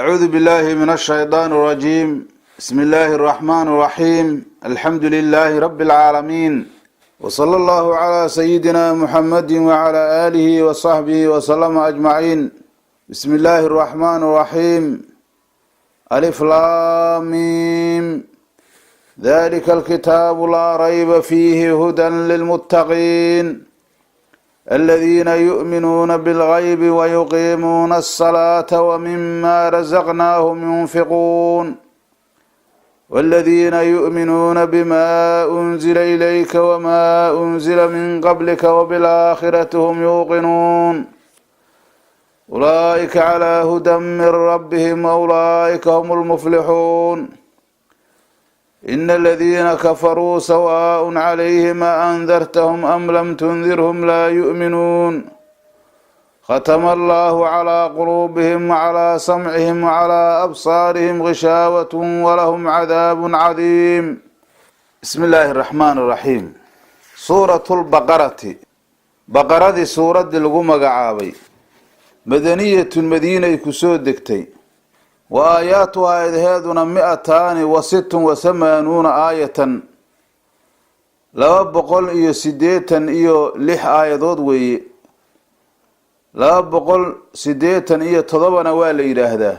أعوذ بالله من الشيطان الرجيم. بسم الله الرحمن الرحيم. الحمد لله رب العالمين، وصلى الله على سيدنا محمد وعلى آله وصحبه وسلم أجمعين. بسم الله الرحمن الرحيم. ألف لام ميم. ذلك الكتاب لا ريب فيه هدى للمتقين الذين يؤمنون بالغيب ويقيمون الصلاة ومما رزقناهم ينفقون والذين يؤمنون بما أنزل إليك وما أنزل من قبلك وبالآخرة هم يوقنون أولئك على هدى من ربهم وأولئك هم المفلحون إن الذين كفروا سواء عليهم أنذرتهم أم لم تنذرهم لا يؤمنون ختم الله على قلوبهم وعلى سمعهم وعلى أبصارهم غشاوة ولهم عذاب عظيم. بسم الله الرحمن الرحيم. سورة البقرة. بقرة سورة القمق عابي مدنية المدينة كسود دكتي، وآياتها إذهادنا 286 آية. لو بقول إيو سديتا إيو لح آيادود وي لو بقول سديتا إيو تضبنا والي إلهدا.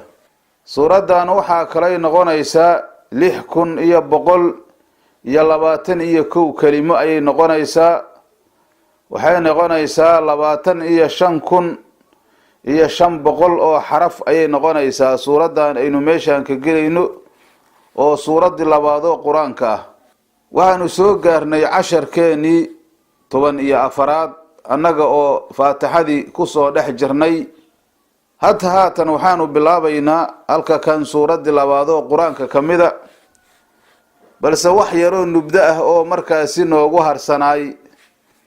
سورة دانوحا كلاي نغونيسا لحكن إيو بقول إيو لباتن إيو كو كلمة أي نغونيسا، وحي نغونيسا لباتن إيو شنكن iyo 500 oo xaraf ayay noqonaysaa suuradan aynu meeshan ka gelayno oo suuradii labaad oo quraanka ah. waxaanu soo gaarnay 10keeni 14aad annaga oo faatixadii ku soo dhex jirnay. haatan waxaanu bilaabaynaa halka kan suuradii labaad oo quraanka kamida, balse wax yar oo nubda ah oo markaasi noogu harsanay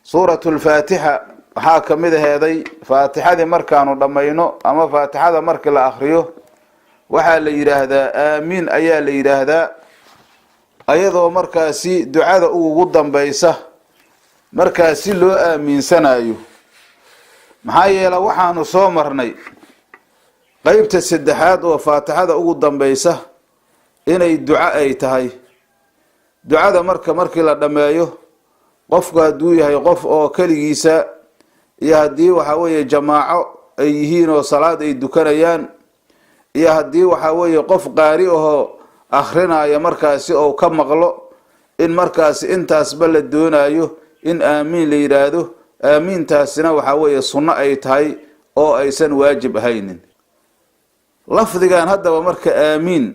suuratul faatiha. waxaa kamid aheeday faatixadii markaanu dhamayno ama faatixada markii la akhriyo waxaa la yiraahdaa aamiin ayaa la yiraahdaa, ayadoo markaasi ducada ugu dambaysa markaasi loo aaminsanayo. maxaa yeelay waxaanu soo marnay qaybta saddexaad oo faatixada ugu dambaysa inay duco ay tahay. ducada markii la dhameeyo qofku hadduu yahay qof oo kaligiisa iyo haddii waxa weeye jamaaco ay yihiin oo salaad ay dukanayaan, iyo haddii waxa weeye qof qaari oo akhrinaya markaasi oo ka maqlo in markaasi intaasba la doonayo in aamiin la yiraahdo. aamiintaasina waxa weeye sunno ay tahay oo aysan waajib ahaynin. lafdigan haddaba marka aamiin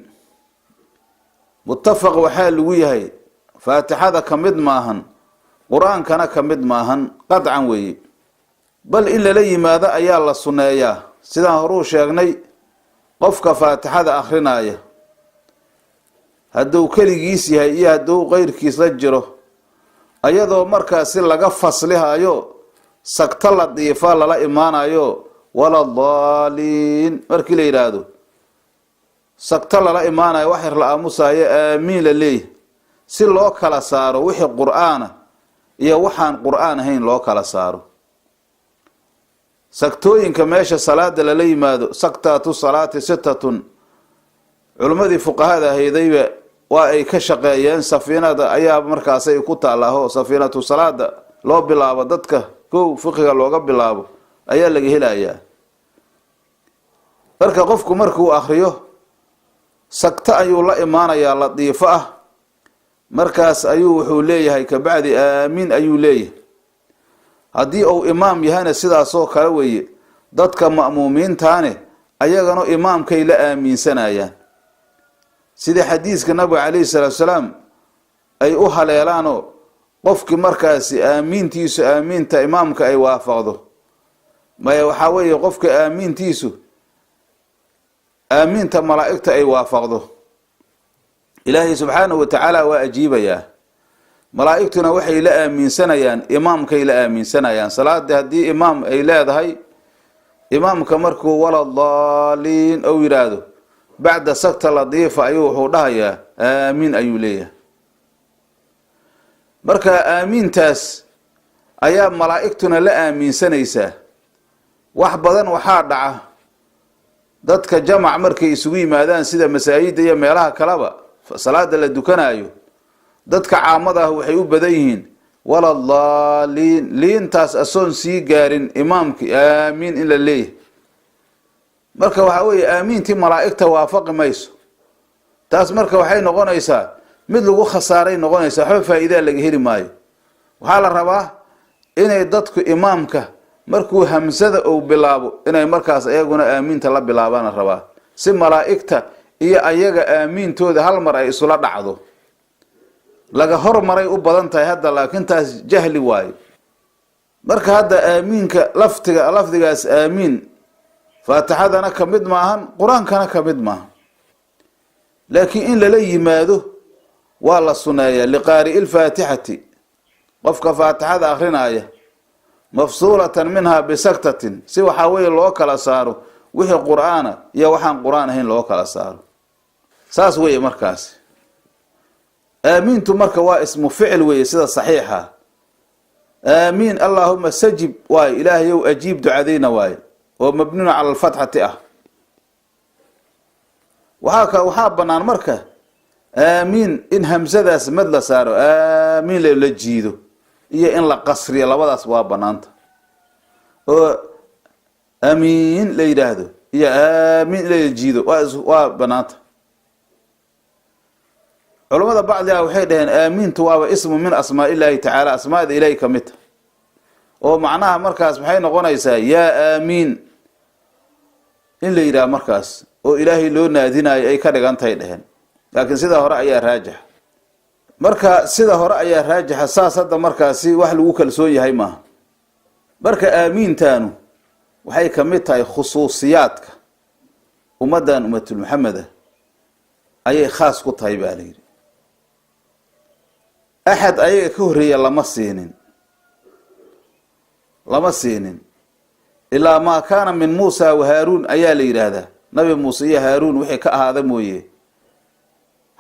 muttafaq waxaa lagu yahay faatixada kamid maahan, quraankana kamid maahan qadcan weeye, bal in la yimaado ayaa la sunneeyaa. sidaan horuu sheegnay qofka faatixada akhrinaya hadduu kaligiis yahay iyo hadduu qeyrkiis la jiro, ayadoo markaasi laga faslihayo sagta la diifa lala imaanayo wala dhaaliin markii la yiraahdo sagta lala imaanayo wax yar la aamusayo aamiin la leeyahay si loo kala saaro wixii qur'aana iyo waxaan qur'aan ahayn loo kala saaro. sagtooyinka meesha salaada la yimaado sagtaatu salaati 6 culimadii fuqahada ahaydayba waa ay ka shaqeeyeen. safiinada ayaa markaas ay ku taalaho safiinatu salaada loo bilaabo dadka kow fiqiga looga bilaabo ayaa laga helayaa. marka qofku markuu akhriyo sagta ayuu la imaanayaa la diifo ah, markaas ayuu wuxuu leeyahay ka bacdi aamiin ayuu leeyahay. haddii uu imaam yahana sidaas oo kale weeye, dadka ma'muumiintaane ayagana imaamkay la aaminsanayaan sida xadiiska nabiga kaleey salaatu salaam ay u haleelaano qofkii markaasi aamintiisu aaminta imaamka ay waafaqdo. maya waxa weeye qofka aamintiisu aaminta malaa'igta ay waafaqdo, ilaahay subxaanahu wa ta'aala waa ajiibayaa. malaa'igtuna waxay la aaminsanayaan imaamkay la aaminsanayaan. salaada haddii imaam ay leedahay, imaamka markuu wala dhaaliin oo yiraahdo bacda sagta ladiifa ayuu wuxuu dhahayaa aamiin ayuu leeyahay. marka aamintaas ayaa malaa'igtuna la aaminsanaysaa. wax badan waxaa dhaca dadka jamac markay isugu yimaadaan sida masaajida iyo meelaha kaleba salaada la dukanayo dadka caamada ah waxay u badan yihiin wala dhaliin liintaas asoon sii gaarin imaamki aamiin in la leeyahay marka waxa weeye aamiintii malaa'igta waafaqi mayso taas marka waxay noqonaysaa mid lagu khasaaray noqonaysaa waxba faa'iido laga heli maayo waxaa la rabaa inay dadku imaamka markuu hamsada uu bilaabo inay markaas ayaguna aamiinta la bilaabaan rabaa si malaa'igta iyo ayaga aamiintooda hal mar ay isula dhacdo laga hormaray u badan tahay hadda laakiin taas jahli waayo marka hadda aamiinka lafdigaas aamiin faatixadana ka mid maahan qur-aankana ka mid maahan laakiin in lala yimaado waa la suneeyaa liqaari'i lfaatixati qofka faatixada akrinaya mafsuulatan minha bisaktatin si waxaa weeye loo kala saaro wixii qur-aana iyo waxaan qur-aan ahayn loo kala saaro saas weeye markaasi aamiintu marka waa ismu ficil weeye sida saxiixa aamiin allahuma sajib waayo ilaahayow ajiib ducadayna waayo oo mabnuun cala alfatxati ah waxaa banaan marka aamiin in hamsadaas mad la saaro aamiin la jiido iyo in la qasriyo labadaas waa banaanta oo amiin la yidhaahdo iyo aamiin in la jiido waa banaanta culamada bacdiha waxay dhaheen aamiintu waaba ismu min asmaa illaahi tacaala asmaada ilaahi ka mid oo macnaha markaas maxay noqonaysaa yaa aamiin in la yidhaha markaas oo ilaahay loo naadinayo ay ka dhigan tahay dheheen laakiin sida hore ayaa raajix marka sida hore ayaa raajixa saas hadda markaasi wax lagu kalsoon yahay maaha marka aamiintaanu waxay ka mid tahay khusuusiyaadka ummadan ummatul muxameda ayay khaas ku tahay baa la yidhi axad ayaga ka horreeya lama siinin ilaa maa kaana min muusa wa haaruun ayaa la yidhaahdaa nabi muuse iyo haaruun wixii ka ahaada mooye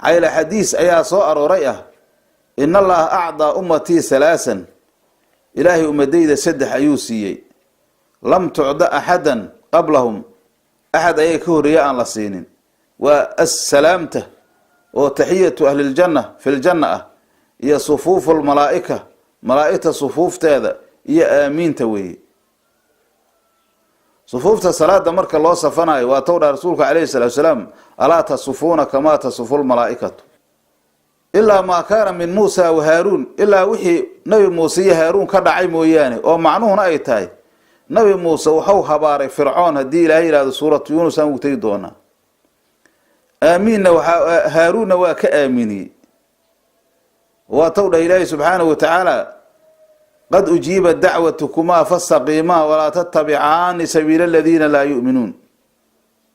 xayla xadiis ayaa soo arooray ah in allaha acdaa ummatii halaasan ilaahay ummadayda 3 ayuu siiyey lam tucda axadan qablahum axad ayaga ka horreeya aan la siinin waa assalaamta oo taxiyatu ahliljanna filjanna ah iyo sufuufu lmalaa'ika malaa'igta sufuufteeda iyo aamiinta weeye sufuufta salaada marka loo safanayo waa towdha rasuulka calayhi salaatu wasalaam alaa tasufuuna kamaa tasufu lmalaa'ikatu ilaa maa kaana min muusa wa haaruun ilaa wixii nabi muuse iyo haaruun ka dhacay mooyaane oo macnuhuna ay tahay nabi muuse waxau habaaray fircoon haddii ilaahay yidhahdo suuratu yuunus aan ugu tegi doonaa aamiinna haaruunna waa ka aaminiyey waa towdha ilaahay subxaanahu watacaala qad ujiiba dacwatukumaa fastaqiimaa walaa tattabicaani sabiila aladiina laa yu'minuun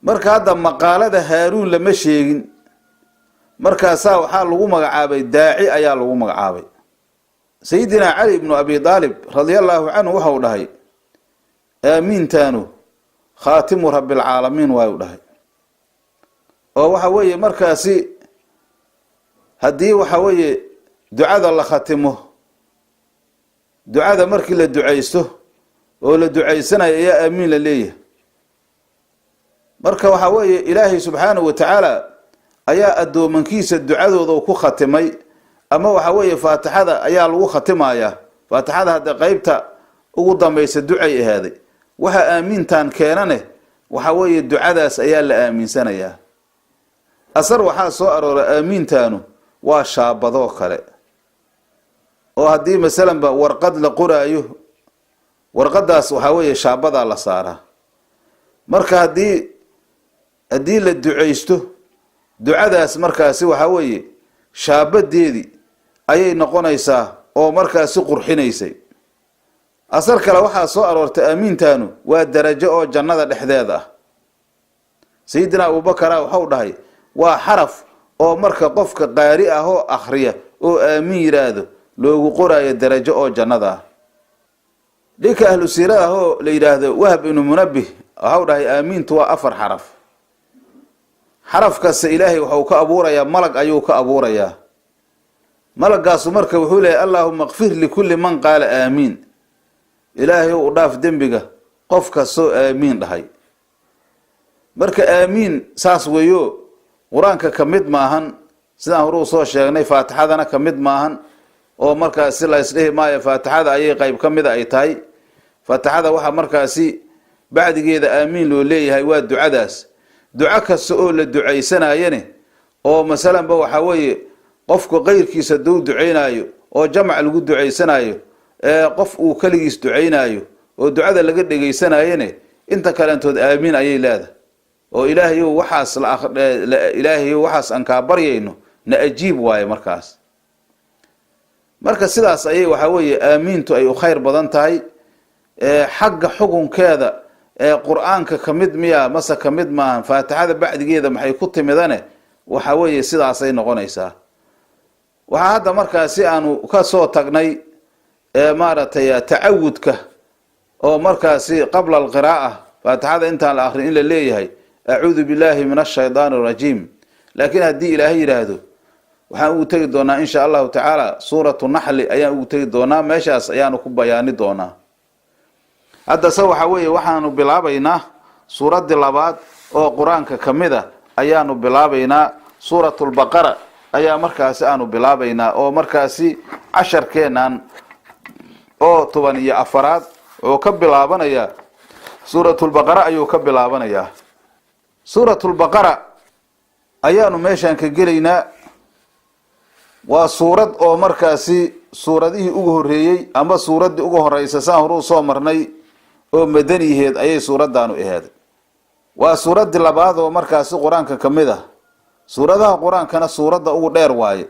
marka hadda maqaalada haaruun lama sheegin markaasaa waxaa lagu magacaabay daaci ayaa lagu magacaabay sayidina cali ibnu abi aalib radia allaahu canhu waxau dhahay aamiintaanu khaatimu rabbilcaalamiin waayu dhahay oo waxa weeye markaasi haddii waxa weeye ducada la khatimo ducada markii la ducaysto oo la ducaysanayo ayaa aamiin la leeyahay marka waxa weeye ilaahay subxaanahu watacaala ayaa addoomankiisa ducadooda ku khatimay ama waxa weeye faatixada ayaa lagu khatimayaa faatixada hadda qeybta ugu dambaysa ducay ahaaday waxa aamiintan keenane waxa weeye ducadaas ayaa la aaminsanayaa asar waxaa soo aroora aamiintaanu waa shaabadoo kale oo haddii masalanba warqad la qoraayo warqadaas waxaa weeye shaabadaa la saaraa marka haddii la ducaysto ducadaas markaasi waxaa weeye shaabadeedii ayay noqonaysaa oo markaasi qurxinaysay asar kale waxaa soo aroortay aamiintaanu waa darajo oo jannada dhexdeeda ah sayidina abubakara waxau dhahay waa xaraf oo marka qofka qaari ah oo akhriya oo aamiin yidhaahdo loogu qoraayo darajo oo jannada ah dhinka ahlu siirada oo la yidhaahdo wahab ibnu munabbih waxau dhahay aamiintu waa 4 xaraf xaraf kasta ilaahay waxau ka abuurayaa malag ayuu ka abuurayaa malagaasu marka wuxuu leeyahay allaahuma kfir likulli man qaala aamiin ilaahay u dhaaf dembiga qof kastoo aamiin dhahay marka aamiin saas weeyo quraanka kamid maahan sidaan hore u soo sheegnay faatixadana kamid maahan oo markaasi la isdhehi maayo faatixada ayay qayb kamid ay tahay faatixada waxa markaasi bacdigeeda aamiin loo leeyahay waa ducadaas duca kasta oo la ducaysanayane oo masalan ba waxa weeye qofku qeyrkiisa duu duceynayo oo jamac lagu duceysanayo qof uu kaligiis duceynayo oo ducada laga dhageysanayane inta kalantood aamiin ayay leedahay oo ilaahay waxaas aan ka baryayno na ajiib waaye markaas marka sidaas ayay waxa weeye aamiintu ay u khayr badan tahay xagga xukunkeeda quraanka kamid miya masa kamid maahan faatixada bacdigeeda maxay ku timidane waxa weeye sidaas ay noqonaysaa waxa hadda markaasi aanu ka soo tagnay maaratay taawudka oo markaasi qabla alqiraa'ah faatixada intaan la akhrin in la leeyahay a'uudu billahi minash shaytaanir rajiim laakiin haddii ilaahay yiraahdo waxaan ugu tagi doonaa insha Allah ta'ala suuratu nahl ayaan ugu tagi doonaa meeshaas ayaanu ku bayaani doonaa hadda waxa weeye waxaanu bilaabaynaa suuradii labaad oo quraanka kamida ayaanu bilaabaynaa suuratul baqara ayaa markaasi aanu bilaabaynaa oo markaasi 10 keenan oo 14 oo ka bilaabanaya suuratul baqara ayuu ka bilaabanaya suuratul baqara ayaanu meeshan ka gelaynaa waa suurad oo markaasi suuradihii ugu horeeyay ama suuradii ugu horeysa saan hore soo marnay oo madaniyeed ayay suuradaanu ahayd waa suuradii labaad oo markaasi quraanka kamida suuradaha quraankana suurada ugu dheer waaye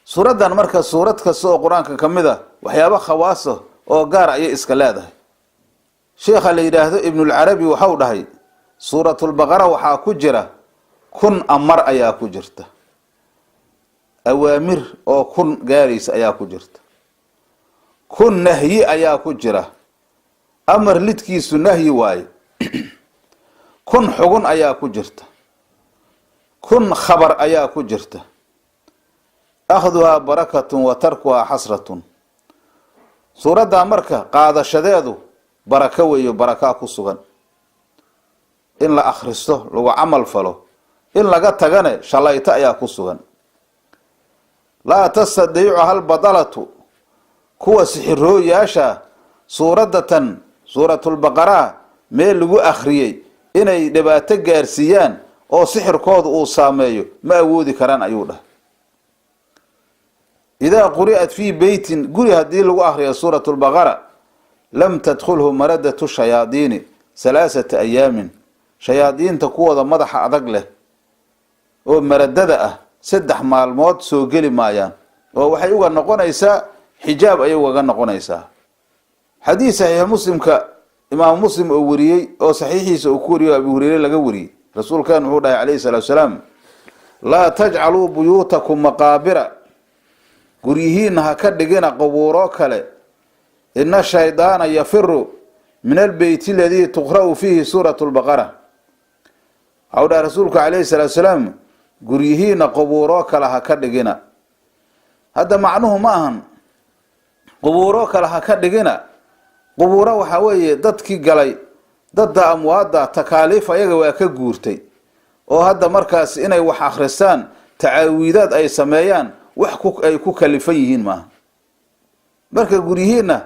suuradan marka suurad kasta oo quraanka kamida waxyaabo khawaas oo gaar ay iska leedahay sheekha la yiraahdo ibn al-arabi waxa uu dhahay suuratul baqara waxa ku jira kun amar ayaa ku jirta awaamir oo kun gaaraysa ayaa ku jirta kun nahyi ayaa ku jira amar lidkiisu nahyi waaye kun xugun ayaa ku jirta kun khabar ayaa ku jirta akhduha barakatun wa tarkuha hasratun suurada marka qaadashadeedu baraka weeyo baraka ku sugan in la akhristo lagu amal falo in laga tagane shalayta ayaa ku sugan la tasdiicu hal badalatu kuwa sixirooyaasha suuradatan suuratul baqara meel lagu akhriyay inay dhibaato gaarsiiyaan oo sixirkooda uu saameeyo ma awoodi karaan ayuu dhahay إذا قرأت في بيت قرئ هذه الأخرى سورة البقرة لم تدخله مردة الشياطين 3 أيام شياطين تقوى مدح أدقله ومرددة 3 مالموت سوقل مايان وحيوغا نقون إيسا حجاب أيوغا نقون إيسا حديث صحيح مسلم كإمام مسلم أوريي أو صحيحي سأكوري وأبي هريرة لقوري رسول كان هو عليه الصلاة والسلام لا تجعلوا بيوتكم مقابر قريهين هكذا قبورو كله إن الشيطان يفر من البيت الذي تقرأ فيه سورة البقرة عود رسولك عليه الصلاة والسلام قريهين قبورو كله هكذا هذا معناه ماهن قبورو كله هكذا قبورو وحوي دتكي قلي ضد أموات تكاليف أيها كجورتي وهذا مركز إنه وح أخرسان تعويذات أي سمايان وحكوك أي كلفيهن ما مركز قريهن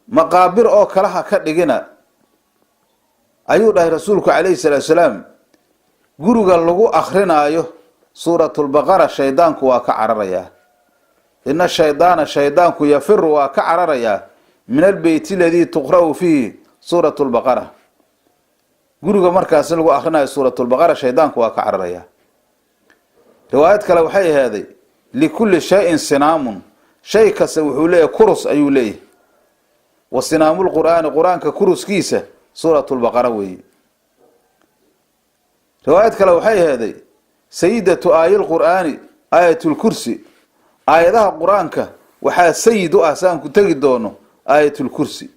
مقابر أو كلها كدجنا أيوة رسولك عليه الصلاة والسلام قروا اللجو أخرنا أيه سورة البقرة الشيطان كوا كعرريا إن الشيطان كوا يفر وكعرريا من البيت الذي تقرأ فيه سورة البقرة قروا مركز اللجو أخرنا سورة البقرة الشيطان كوا كعرريا روايات كلام حي هذه لكل شيء سنام شيء كسوحوا له كرس أيو ليه وسنام القرآن ككرس كيسة سورة البقرة وهي رواية كلام حي هذه سيدة آية القرآن آية الكرسي آية ذا القرآن وحا سيد أحسان كتجد دونه آية الكرسي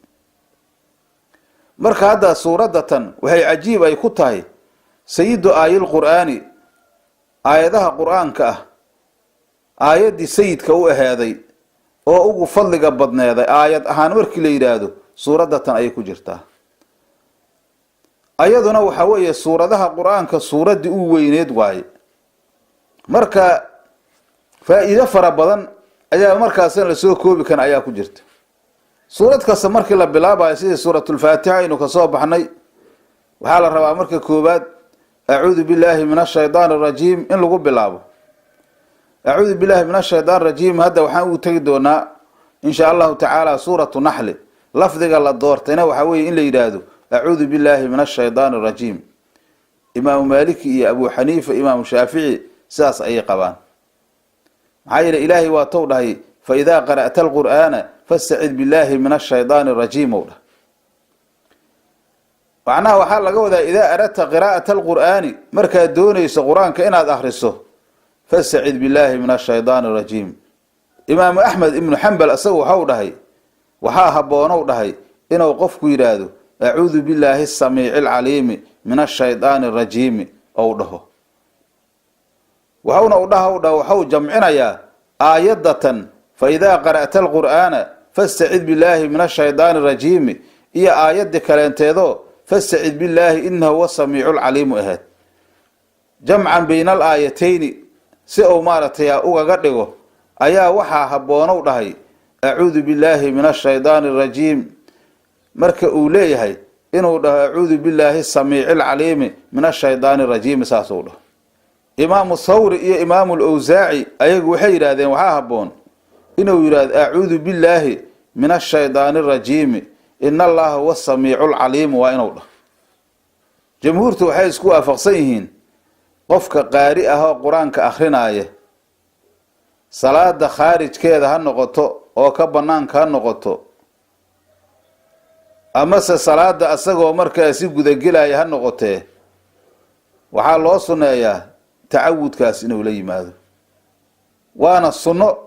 مرك هذا سورة وهي عجيبة يكتها سيد آية القرآن آية ذا القرآن آيات سيد كو هذه أو أبو فضل قبضنا هذا آيات أهان وركي ليرادو سورة أي كجرتها ayaduna waxa weeye suuradaha qur-aanka suuradii u weyneed waaye. marka faa'iido fara badan ayaa markaasna la soo koobi kan ayaa ku jirta. suurad kasta markii la bilaabayo sida suuratul faatiha inuu ka soo baxnay waxaa la rabaa marka koobaad a'uudu billahi minash shaytaanir rajiim in lagu bilaabo. a'uudu billahi minash shaytaanir rajiim hadda waxaan u tagi doonaa insha Allah ta'ala suuratu nahl. lafdiga la doortayna waxa weeye in la yiraahdo a'uudu billahi minash shaytaanir rajiim. imaam Maalik iyo Abu Hanifa imaam Shaafi'i saas ay qabaan. maxaa yeelay ilaahay waa tou dhahay fa idha qara'ta al-qur'aana fasta'id billahi minash shaytaanir rajiim. macnaha waxaa laga wadaa idha aradta qiraa'ata al-qur'aani marka doonayso quraanka inaad akhriso fasta'id billahi minash shaytaanir rajiim. imaam Ahmad ibn Hanbal asagu waxa dhahay waxaa haboonow dhahay inuu qofku yiraahdo a'uudu billahi as-samii'il 'aliim minash shaytaanir rajiim oo dhaho. waxauna u dhaha waxau jamcinayaa aayadatan fa idha qara'ta al-qur'aana fasta'id billahi minash shaytaanir rajiim iyo aayada kaleenteedo fasta'id billahi innahu was-samii'ul 'aliim ahad. jamcan bayna al-aayatayn si oo maaratay uga dhigo ayaa waxa haboonow dhahay a'uudu billahi minash shaytaanir rajiim marka uu leeyahay inuu dhaho a'uudu billahi as-samii'il 'aliim minash shaytaanir rajiim saasoo dhaho. imaam Thawri iyo imaam al-Awzaa'i ayagu waxay yiraahdeen waxa haboon inuu yiraahdo a'uudu billahi minash shaytaanir rajiim inna Allaha was-samii'ul 'aliim waa inuu dhaho. jamhuurtu waxay isku waafaqsan yihiin qofka qaari ah oo quraanka akhrinaya salaada khaarijkeeda ha noqoto oo ka banaanka ha noqoto ama se salaada asagoo markaasi gudagelaya ha noqotee waxaa loo suneeyaa tacawudkaas inuu la yimaado. waana sunno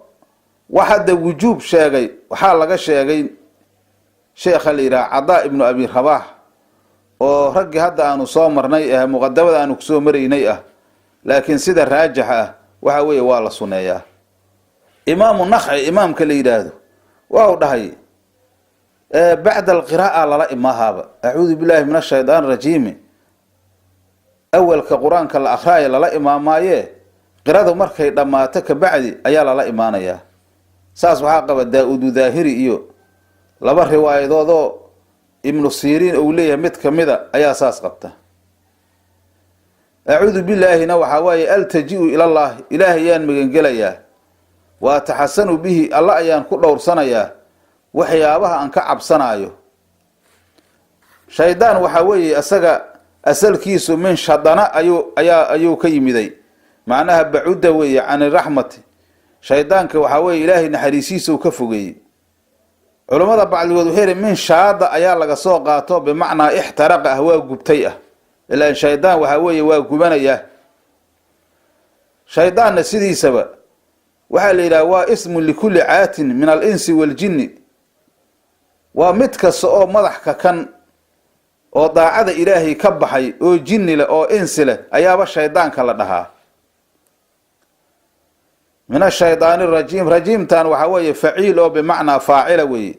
wax hadda wujuub sheegay waxaa laga sheegay sheekh al-Ira Cadaa ibn Abi Rabaah oo raggi hadda aanu soo marnay muqaddamada aanu kusoo maraynay laakiin sida raajix waxa weeye waa la suneeyaa. imaam Nakhci imaamka la yiraahdo waa uu dhahay بعد القراءة لا إماها أعوذ بالله من الشيطان الرجيم أول كقرآن كالأخراء لا إمامايه قراءة مركي لما تكبعدي أيا لا إمانيا ساس وحاقب داود ظاهري إيو لبا رواية دو ابن السيرين أولية متك مدى أيا ساس قبته أعوذ بالله نوى حواي ألتجئ إلى الله إلهي يان مغنقليا وأتحسن به الله أيان كل ورسانيا وحيابها أنك عبسانايو شيطان وحواي أساق أسل كيسو من شدنا أيو كيمدي معناها بعودة وي عن الرحمة شيطانك وحواي إلهي نحريسيسو كفوغي علماء بعض الوضوحير من شادة أيا لغا سوقاتو بمعنى احترق أهواء قبتيئة إلا إن شيطان وحواي واقبانيا شيطان نسيدي سبا وحال إلى اسم لكل عات من الإنس والجن ومتكس أو مضحك كان أو ضاعد إلهي كبحي أو جن له أو إنس له أياب الشيطان كالدها من الشيطان الرجيم رجيم تان وحواي فعيل أو بمعنى فاعل وي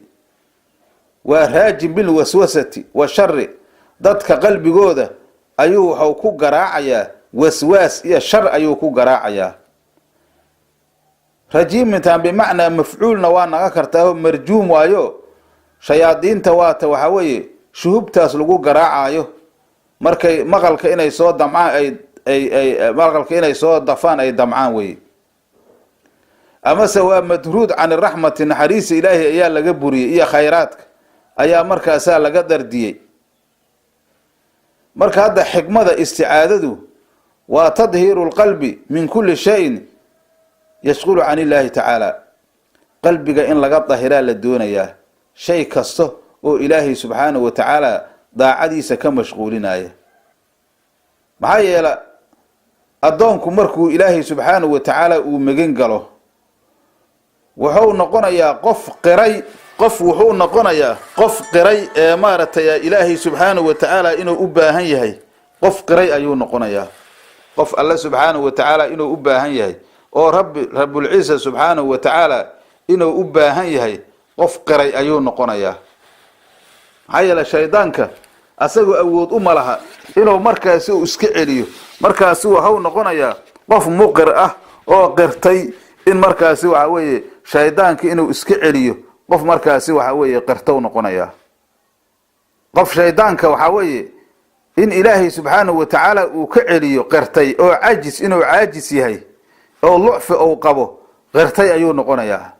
وراجم بالوسوسة والشر ضدك قلبي جودة أيوه أو كو جراعيا وسواس يا شر أيوه كو جراعيا رجيم تان بمعنى مفعول نوانا ذكرته مرجوم وايو شياطين توات وحوي شهوبتاس لغو جراعيو مركي مغلك إني صوت دمعان أي مغلك إني صوت ضفان أي دمعان وي أما سواء مدرود عن الرحمة نحريس إلهي إياه لقبوري إياه خيراتك أيا مركا أسال لقدر دي مركا هذا حكمة استعادته وتظهير القلب من كل شيء يشغل عن الله تعالى قلبك إن لقد ظهرا للدنيا شيء كسته وإلهي سبحانه وتعالى ضاعديس كمشغولين آيه معايا لا أدونكم مركو إلهي سبحانه وتعالى ومجنقله وحو نقنيا قف قري قف وحو نقنيا قف قري مارة يا إلهي سبحانه وتعالى إنه أباهن يهي قف قري أيو نقنيا قف الله سبحانه وتعالى إنه أباهن يهي أو رب العزة سبحانه وتعالى إنه أباهن يهي قف قري أيو نقنيا عيل شيطانك asagoo awood uma laha inuu markaasi uu iska celiyo. markaasi wuxuu noqonayaa qof muqir ah oo qirtay in markaasi waxa weeye shaydaanka inuu iska celiyo. qof markaasi waxa weeye qirtow noqonayaa. qof shaydaanka waxa weeye in ilaahay subxaanahu wa tacaala uu ka celiyo qirtay oo caajis inuu caajis yahay oo lucfi uu qabo qirtay ayuu noqonayaa.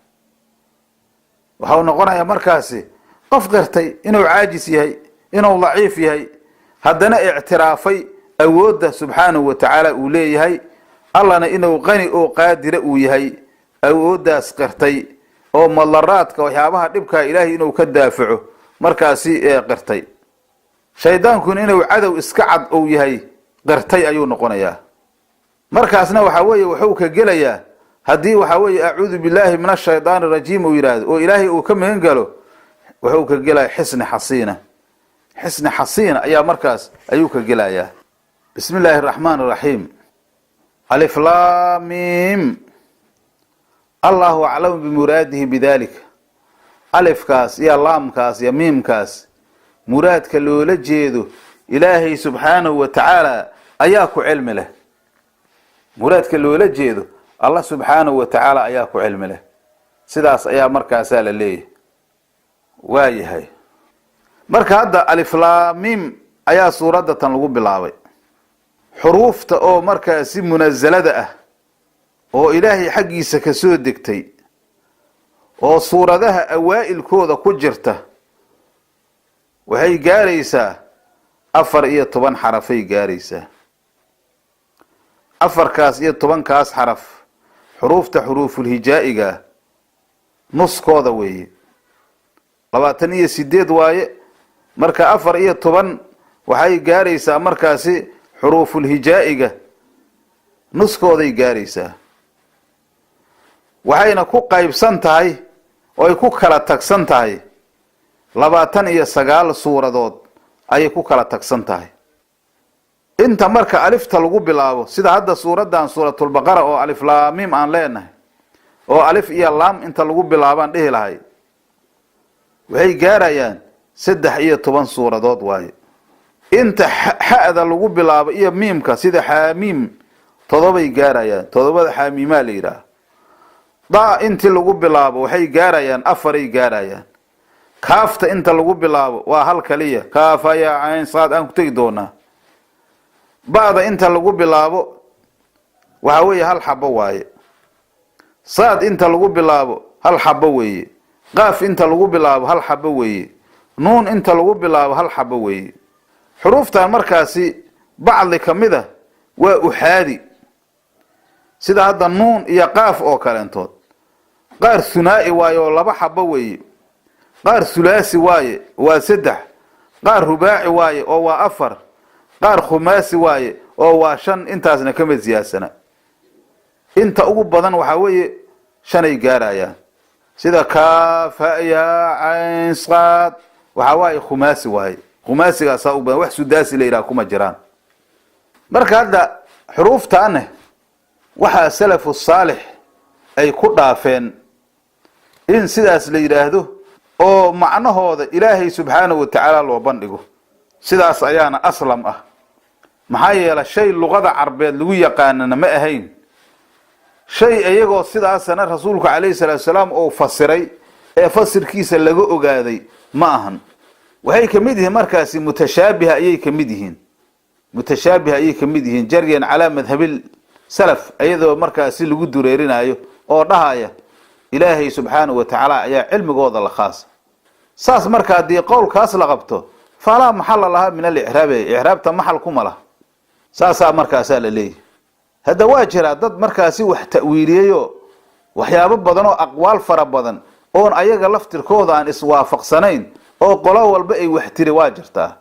waxau noqonayaa markaasi qof qirtay inuu caajis yahay inuu daciif yahay haddana ictiraafay awoodda subxaanahu wa tacaala uu leeyahay allana inuu qani oo qaadira uu yahay awooddaas qirtay oo madaraadka waxyaabaha dhibkaa ilaahay inuu ka daafaco markaasi qirtay. shaydaankuna inuu cadow iska cad uu yahay qirtay ayuu noqonayaa. markaasna waxa weeye wuxuu ka gelayaa haddii waxa weeye acuudu billaahi min ashaydaani rajiim uu yidhaahdo oo ilaahay uu ka magan galo wuxuu ka gelaya xisni xasiina. xisni xasiina ayaa markaas ayuu ka gelayaa. bismi illaahi araxmaan araxiim. alif laam miim allahu aclamu bimuraadihi bidalika. alifkaas iyo laamkaas iyo miimkaas muraadka loola jeedo ilaahay subxaanahu wa tacaala ayaa ku cilmi leh. muraadka loola jeedo allah subxaanahu wa tacaala ayaa ku cilmi leh. sidaas ayaa markaasaa la leeyahay. waa yahay marka hadda alif laam miim ayaa suuradda tan lagu bilaabay. xuruufta oo markaasi munazalada ah oo ilaahay xaggiisa ka soo degtay oo suuradaha awaa'ilkooda ku jirta waxay gaaraysaa 14 xarafay gaaraysaa. 14 xaraf xuruufta xuruufulhijaa'iga nuskooda weeye 28 waaye. marka 14 waxay gaaraysaa markaasi xuruufulhijaa'iga nuskooday gaaraysaa. waxayna ku qaybsan tahay oo ay ku kala tagsan tahay 29 suuradood ayay ku kala tagsan tahay. inta marka alifta lagu bilaabo sida hadda suuradan suuratulbaqara oo alif laam miim aan leenahay oo alif iyo laam inta lagu bilaabaan dhihi lahay waxay gaarayaan 13 suuradood waaye. inta xa'da lagu bilaabo iyo miimka sida xaamiim 7 gaarayaan. 7 xaamiimaa la yiraahdo. daa intii lagu bilaabo waxay gaarayaan 4 gaarayaan. kaafta inta lagu bilaabo waa hal kaliya kaafa ya ayn saad aan ku tagi doonaa. baada inta lagu bilaabo waxa weeye hal xabo waaye. saad inta lagu bilaabo hal xabo weeye. qaaf inta lagu bilaabo hal xabo weeye. nuun inta lagu bilaabo hal xabo weeye. xuruuftan markaasi bacdi kamida waa uxaadi sida hadda nuun iyo qaaf oo kaleentood. qaar sunaa'i waaye oo 2 xabo weeye. qaar sulaasi waaye waa 3. qaar rubaaci waaye oo waa 4. qaar khumaasi waaye oo waa 5. intaasna kama siyaasana. inta ugu badan waxa weeye 5 ay gaarayaan sida kaaf ya ayn saad waxa waaye khumaasi waaye. khumaasigaas u badan wax sudaasi la yiraahdo kuma jiraan. marka hadda xuruuftaana waxa salafu saalix ay ku dhaafeen in sidaas la yiraahdo oo macnahooda ilaahay subxaanahu wa tacaala loo bandhigo. sidaas ayaana aslam ah. maxaa yeelay shay luqada carbeed lagu yaqaanana ma ahayn. shay iyagoo sidaasana rasuulku calayhi salaatu wasalaam oo fasiray ee fasirkiisa laga ogaaday ma ahan. waxay kamid yihiin markaasi mutashaabiha ayay kamid yihiin. mutashaabiha ayay kamid yihiin jaryan calaa madhabil salaf ayadoo markaasi lagu dureerinayo oo dhahaya ilaahay subxaanahu wa tacaala ayaa cilmigooda la khaas. saas marka haddii qowlkaas la qabto falaa maxalla laha min al-i'raab. i'raabta maxal kuma laha. saasaa markaasaa la leeyahay. hadda waa jira dad markaasi wax ta'wiiliyeyo waxyaabo badan oo aqwaal fara badan oon ayaga laftirkooda aan iswaafaqsanayn oo qolo walba ay wax tiri waa jirtaa.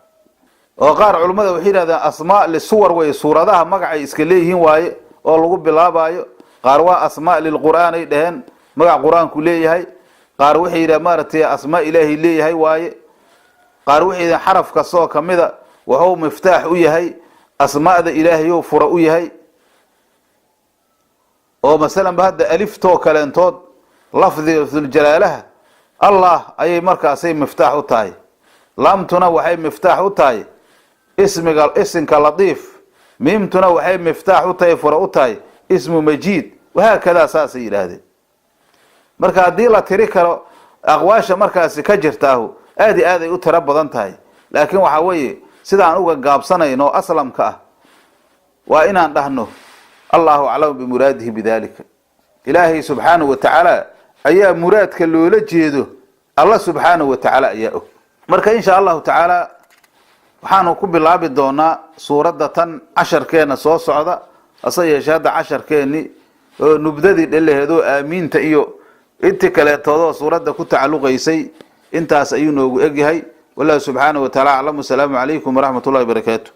oo qaar culimada waxay yiraahdaan asmaa li suwar way suuradaha magacay iska leeyihiin waaye oo lagu bilaabayo. qaar waa asmaa lil qur'aan ay dhaheen magac quraanku leeyahay. qaar waxay yiraahdaan maartay asmaa ilaahi leeyahay waaye. qaar waxay yiraahdaan xaraf kasto kamida wuxuu miftaax u yahay asmaada ilaahi oo fura u yahay. oo masalan hadda alif to kaleentood lafdi dhul jalaalaha allah ayay markaasay miftaax u tahay. laamtuna waxay miftaax u tahay isimka latiif, miimtuna waxay miftaax u tahay fura u tahay ismu majiid, wahaakadaa saasay yidhaahdeen. marka haddii la tiri karo aqwaasha markaasi ka jirtaahu aad iyo aad ay u tiro badan tahay, laakiin waxaa weeye sidaan uga gaabsanayno aslamka ah waa inaan dhahno allahu aclamu bimuraadihi bidalika. ilaahay subxaanahu wa tacaala ayaa muraadka loola jeedo allah subxaanahu wa tacaala ayaa og. marka insha allahu tacaala waxaanu ku bilaabi doonaa suuradda tan casharkeena soo socda, hase yeeshee hadda casharkeeni oo nubdadii dhalaheedoo aamiinta iyo inti kaleetoodoo suuradda ku tacalluqaysay intaas ayuu noogu egyahay. wallahu subxaanahu wa tacaala aclam. wasalaamu calaykum waraxmat ullahi wabarakaatu.